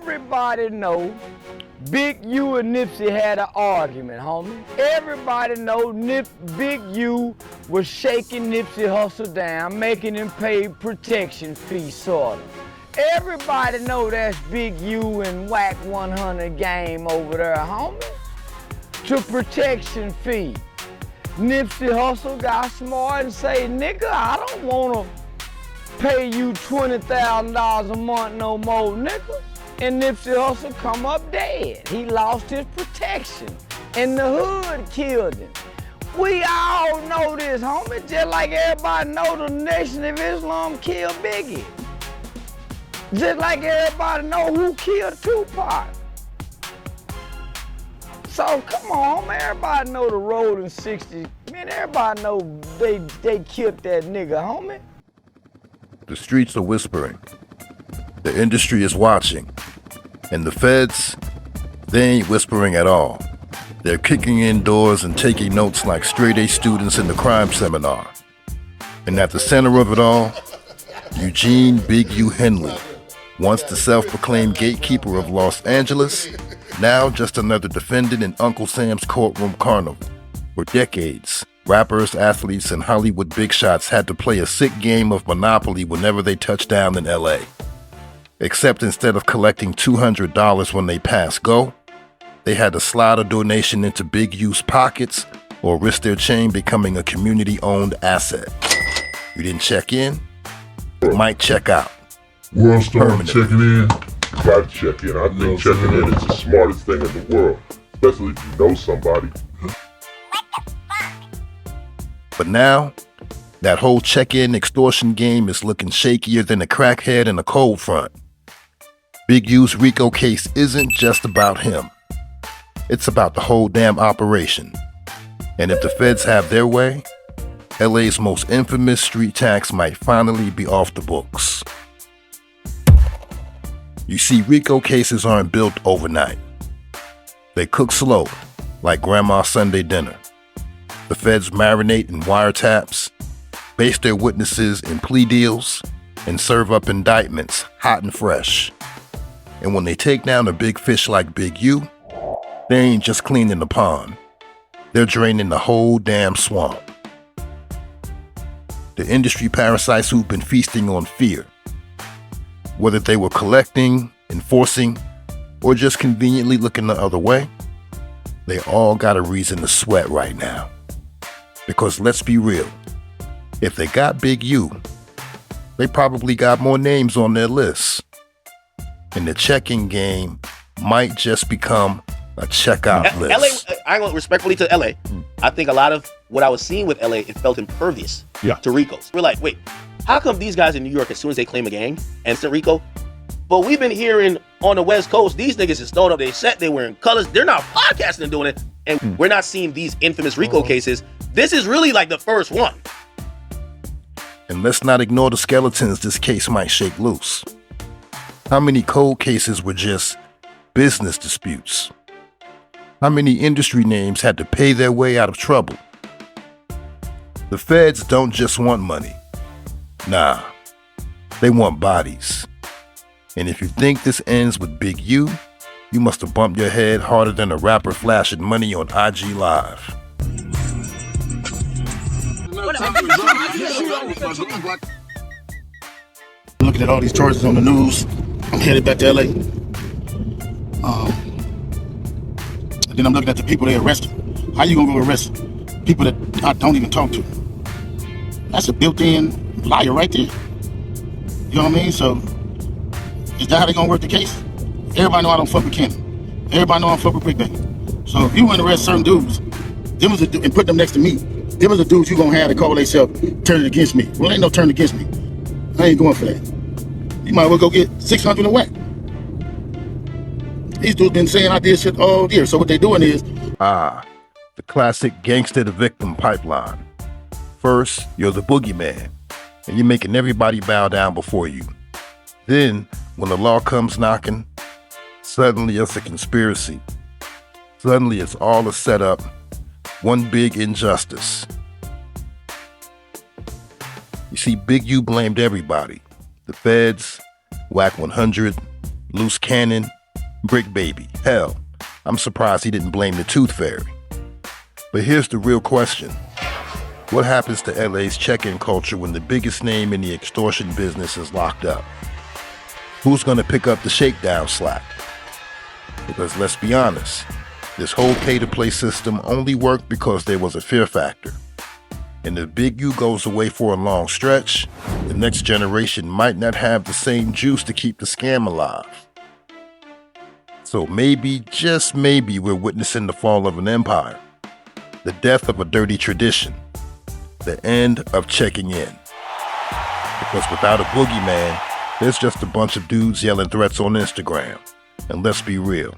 Everybody know Big U and Nipsey had an argument, homie. Everybody know Big U was shaking Nipsey Hussle down, making him pay protection fee, sorta. Everybody know that's Big U and Whack 100 game over there, homie. To protection fee. Nipsey Hussle got smart and say, nigga, I don't wanna pay you $20,000 a month no more, nigga. And Nipsey Hussle come up dead. He lost his protection. And the hood killed him. We all know this, homie, just like everybody know the Nation of Islam killed Biggie. Just like everybody know who killed Tupac. So come on, man, everybody know the road in 60. Man, everybody know they killed that nigga, homie. The streets are whispering. The industry is watching. And the feds, they ain't whispering at all. They're kicking in doors and taking notes like straight-A students in the crime seminar. And at the center of it all, Eugene Big U Henley, once the self-proclaimed gatekeeper of Los Angeles, now just another defendant in Uncle Sam's courtroom carnival. For decades, rappers, athletes, and Hollywood big shots had to play a sick game of Monopoly whenever they touched down in LA. Except instead of collecting $200 when they pass go, they had to slide a donation into Big U's pockets or risk their chain becoming a community-owned asset. You didn't check in? You might check out. World Star checking in. Gotta check in. I think checking in is the smartest thing in the world, especially if you know somebody. But now, that whole check-in extortion game is looking shakier than a crackhead in a cold front. Big U's RICO case isn't just about him. It's about the whole damn operation. And if the feds have their way, LA's most infamous street tax might finally be off the books. You see, RICO cases aren't built overnight. They cook slow, like Grandma's Sunday dinner. The feds marinate in wiretaps, base their witnesses in plea deals, and serve up indictments hot and fresh. And when they take down a big fish like Big U, they ain't just cleaning the pond. They're draining the whole damn swamp. The industry parasites who've been feasting on fear, whether they were collecting, enforcing, or just conveniently looking the other way, they all got a reason to sweat right now. Because let's be real, if they got Big U, they probably got more names on their list. And the checking game might just become a checkout list. LA, I go respectfully to LA. I think a lot of what I was seeing with LA, it felt impervious to RICOs. We're like, wait, how come these guys in New York, as soon as they claim a gang, and it's a RICO? But we've been hearing on the West Coast, these niggas is throwing up their set, they wearing colors, they're not podcasting and doing it, and we're not seeing these infamous RICO cases. This is really like the first one. And let's not ignore the skeletons this case might shake loose. How many cold cases were just business disputes? How many industry names had to pay their way out of trouble? The feds don't just want money. Nah, they want bodies. And if you think this ends with Big U, you must have bumped your head harder than a rapper flashing money on IG Live. Looking at all these charges on the news, I'm headed back to LA. And then I'm looking at the people they arrested. How you gonna go arrest people that I don't even talk to? That's a built-in liar right there. You know what I mean? So, is that how they gonna work the case? Everybody know I don't fuck with Ken. Everybody know I don't fuck with Quick Bank. So if you want to arrest certain dudes, and put them next to me, them are the dudes you gonna have to call themselves turning against me. Well, ain't no turn against me. I ain't going for that. You might well go get 600 and whack. These dudes been saying I did shit all year. So what they doing is... the classic gangster to victim pipeline. First, you're the boogeyman, and you're making everybody bow down before you. Then, when the law comes knocking, suddenly it's a conspiracy. Suddenly it's all a setup, one big injustice. You see, Big U blamed everybody. The feds, Whack 100, loose cannon, brick baby. Hell, I'm surprised he didn't blame the tooth fairy. But here's the real question. What happens to LA's check-in culture when the biggest name in the extortion business is locked up? Who's gonna pick up the shakedown slack? Because let's be honest, this whole pay-to-play system only worked because there was a fear factor. And if Big U goes away for a long stretch, the next generation might not have the same juice to keep the scam alive. So maybe, just maybe, we're witnessing the fall of an empire, the death of a dirty tradition, the end of checking in. Because without a boogeyman, there's just a bunch of dudes yelling threats on Instagram. And let's be real,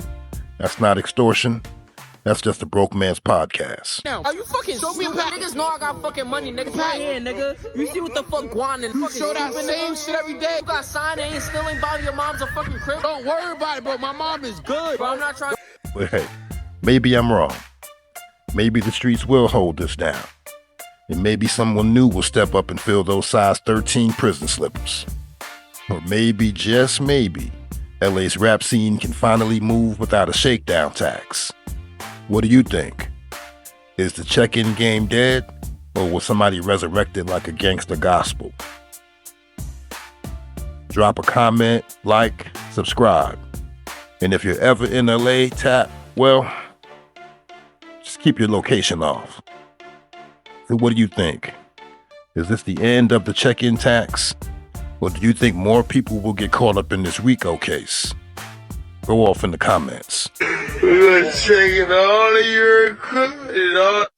that's not extortion. That's just a broke man's podcast. Are you fucking show me niggas know I got fucking money, nigga. Right here, nigga. You see what the fuck Guan and fucking show that same shit every day. You got signed and ain't stealing about your mom's a fucking crib. Don't worry about it, bro. My mom is good, bro. I'm not trying. But hey, maybe I'm wrong. Maybe the streets will hold this down. And maybe someone new will step up and fill those size 13 prison slippers. Or maybe, just maybe, LA's rap scene can finally move without a shakedown tax. What do you think? Is the check-in game dead, or will somebody resurrect it like a gangster gospel? Drop a comment, like, subscribe. And if you're ever in LA, well, just keep your location off. So what do you think? Is this the end of the check-in tax? Or do you think more people will get caught up in this RICO case? Go off in the comments. We're checking all of your equipment.